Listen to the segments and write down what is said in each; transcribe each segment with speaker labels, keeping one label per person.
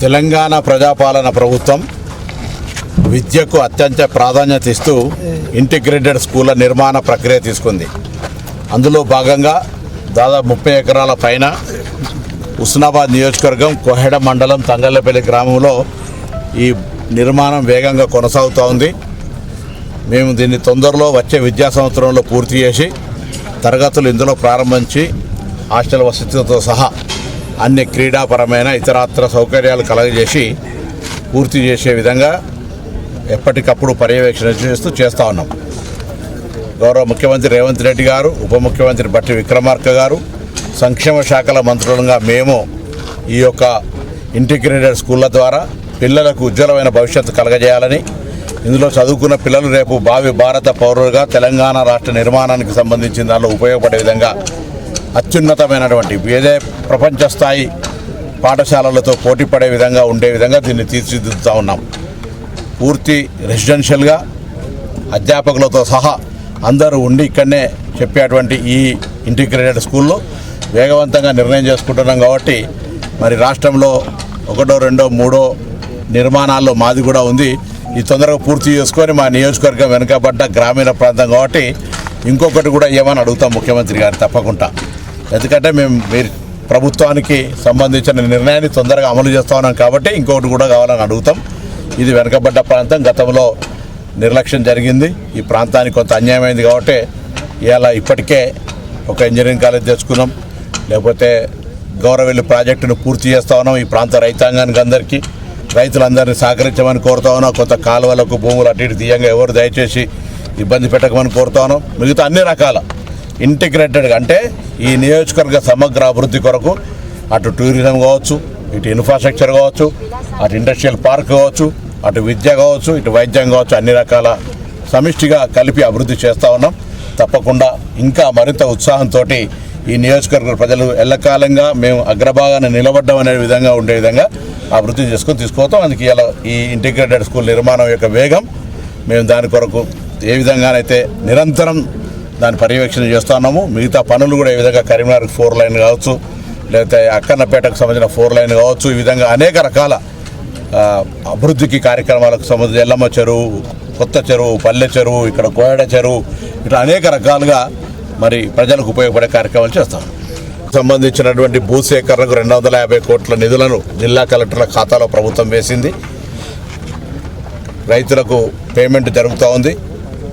Speaker 1: తెలంగాణ ప్రజాపాలన ప్రభుత్వం విద్యకు అత్యంత ప్రాధాన్యత ఇస్తూ ఇంటిగ్రేటెడ్ స్కూళ్ళ నిర్మాణ ప్రక్రియ తీసుకుంది. అందులో భాగంగా దాదాపు 30 ఎకరాల పైన హుస్నాబాద్ నియోజకవర్గం కోహెడ మండలం తంగళ్ళపల్లి గ్రామంలో ఈ నిర్మాణం వేగంగా కొనసాగుతూ ఉంది. మేము దీన్ని తొందరలో వచ్చే విద్యా సంవత్సరంలో పూర్తి చేసి తరగతులు ఇందులో ప్రారంభించి హాస్టల్ వసతితో సహా అన్ని క్రీడాపరమైన ఇతరత్ర సౌకర్యాలు కలగజేసి పూర్తి చేసే విధంగా ఎప్పటికప్పుడు పర్యవేక్షణ చేస్తూ ఉన్నాం. గౌరవ ముఖ్యమంత్రి రేవంత్ రెడ్డి గారు, ఉప ముఖ్యమంత్రి బట్టి విక్రమార్క గారు, సంక్షేమ శాఖల మంత్రులుగా మేము ఈ యొక్క ఇంటిగ్రేటెడ్ స్కూళ్ళ ద్వారా పిల్లలకు ఉజ్వలమైన భవిష్యత్తు కలగజేయాలని, ఇందులో చదువుకున్న పిల్లలు రేపు భావి భారత పౌరులుగా తెలంగాణ రాష్ట్ర నిర్మాణానికి సంబంధించిన దానిలో ఉపయోగపడే విధంగా అత్యున్నతమైనటువంటి ఏదే ప్రపంచ స్థాయి పాఠశాలలతో పోటీ పడే విధంగా ఉండే విధంగా దీన్ని తీర్చిదిద్దుతూ ఉన్నాం. పూర్తి రెసిడెన్షియల్గా అధ్యాపకులతో సహా అందరూ ఉండి ఇక్కడనే చెప్పేటువంటి ఈ ఇంటిగ్రేటెడ్ స్కూల్లో వేగవంతంగా నిర్ణయం చేసుకుంటున్నాం. కాబట్టి మరి రాష్ట్రంలో 1, 2, 3 నిర్మాణాల్లో మాది కూడా ఉంది. ఈ తొందరగా పూర్తి చేసుకొని మా నియోజకవర్గం వెనుకబడ్డ గ్రామీణ ప్రాంతం కాబట్టి ఇంకొకటి కూడా ఏమని అడుగుతాం ముఖ్యమంత్రి గారు తప్పకుండా. ఎందుకంటే మేము మీరు ప్రభుత్వానికి సంబంధించిన నిర్ణయాన్ని తొందరగా అమలు చేస్తూ ఉన్నాం కాబట్టి ఇంకొకటి కూడా కావాలని అడుగుతాం. ఇది వెనుకబడ్డ ప్రాంతం, గతంలో నిర్లక్ష్యం జరిగింది, ఈ ప్రాంతానికి కొంత అన్యాయమైంది కాబట్టి ఇవాళ ఇప్పటికే ఒక ఇంజనీరింగ్ కాలేజ్ తెచ్చుకున్నాం, లేకపోతే గౌరవెల్లి ప్రాజెక్టును పూర్తి చేస్తూ ఉన్నాం. ఈ ప్రాంత రైతాంగానికి అందరికీ రైతులందరినీ సహకరించమని కోరుతా ఉన్నాం. కొత్త కాలువలకు భూములు అటు ఇటు తీయంగా ఎవరు దయచేసి ఇబ్బంది పెట్టకమని కోరుతా ఉన్నాం. మిగతా అన్ని రకాల ఇంటిగ్రేటెడ్గా అంటే ఈ నియోజకవర్గ సమగ్ర అభివృద్ధి కొరకు అటు టూరిజం కావచ్చు, ఇటు ఇన్ఫ్రాస్ట్రక్చర్ కావచ్చు, అటు ఇండస్ట్రియల్ పార్క్ కావచ్చు, అటు విద్య కావచ్చు, ఇటు వైద్యం కావచ్చు, అన్ని రకాల సమిష్టిగా కలిపి అభివృద్ధి చేస్తూ ఉన్నాం. తప్పకుండా ఇంకా మరింత ఉత్సాహంతో ఈ నియోజకవర్గ ప్రజలు ఎల్లకాలంగా మేము అగ్రభాగాన్ని నిలబడ్డం అనే విధంగా ఉండే విధంగా అభివృద్ధి చేసుకొని తీసుకుపోతాం. అందుకే ఇలా ఈ ఇంటిగ్రేటెడ్ స్కూల్ నిర్మాణం యొక్క వేగం మేము దాని కొరకు ఏ విధంగానైతే నిరంతరం దాని పర్యవేక్షణ చేస్తూ ఉన్నాము. మిగతా పనులు కూడా ఈ విధంగా కరీంనగర్ 4 లైన్ కావచ్చు, లేకపోతే అక్కన్నపేటకు సంబంధించిన 4 లైన్ కావచ్చు, ఈ విధంగా అనేక రకాల అభివృద్ధికి కార్యక్రమాలకు సంబంధించి ఎల్లమ్మ చెరువు, కొత్త చెరువు, పల్లె చెరువు, ఇక్కడ కోయడ చెరువు, ఇట్లా అనేక రకాలుగా మరి ప్రజలకు ఉపయోగపడే కార్యక్రమాలు చేస్తాం. సంబంధించినటువంటి భూసేకరణకు 250 కోట్ల నిధులను జిల్లా కలెక్టర్ల ఖాతాలో ప్రభుత్వం వేసింది. రైతులకు పేమెంట్ జరుగుతూ ఉంది.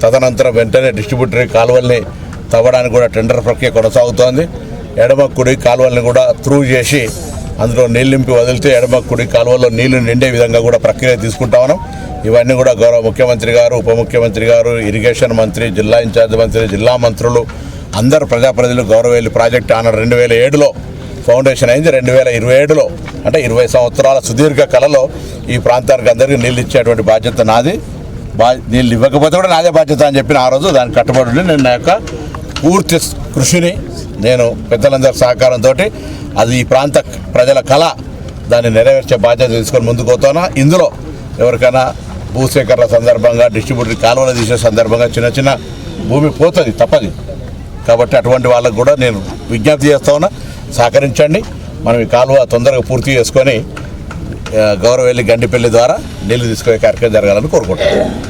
Speaker 1: తదనంతరం వెంటనే డిస్ట్రిబ్యూటరీ కాలువల్ని తవ్వడానికి కూడా టెండర్ ప్రక్రియ కొనసాగుతోంది. ఎడమ కుడి కాలువల్ని కూడా త్రూ చేసి అందులో నీళ్ళు నింపి వదిలితే ఎడమ కుడి కాలువల్లో నీళ్లు నిండే విధంగా కూడా ప్రక్రియ తీసుకుంటా ఉన్నాం. ఇవన్నీ కూడా గౌరవ ముఖ్యమంత్రి గారు, ఉప ముఖ్యమంత్రి గారు, ఇరిగేషన్ మంత్రి, జిల్లా ఇన్ఛార్జ్ మంత్రి, జిల్లా మంత్రులు, అందరు ప్రజాప్రతినిధులు గౌరవెల్లి ప్రాజెక్టు ఆనర్ 2007లో ఫౌండేషన్ అయింది. 2027లో అంటే 20 సంవత్సరాల సుదీర్ఘ కళలో ఈ ప్రాంతానికి అందరికీ నీళ్ళు ఇచ్చేటువంటి బాధ్యత నాది. నీళ్ళు ఇవ్వకపోతే కూడా నాదే బాధ్యత అని చెప్పిన ఆ రోజు దానికి కట్టుబడి నేను నా యొక్క పూర్తి కృషిని నేను పెద్దలందరి సహకారంతో అది ఈ ప్రాంత ప్రజల కళ దాన్ని నెరవేర్చే బాధ్యత తీసుకొని ముందుకు పోతాను. ఇందులో ఎవరికైనా భూసేకరణ సందర్భంగా, డిస్ట్రిబ్యూటరీ కాలువలు తీసే సందర్భంగా చిన్న భూమి పోతుంది, తప్పది. కాబట్టి అటువంటి వాళ్ళకు కూడా నేను విజ్ఞప్తి చేస్తా ఉన్నా, సహకరించండి. మనం ఈ కాలువ తొందరగా పూర్తి చేసుకొని గౌరవెల్లి గండిపల్లి ద్వారా నీళ్లు తీసుకునే కార్యక్రమం జరగాలని కోరుకుంటున్నాను.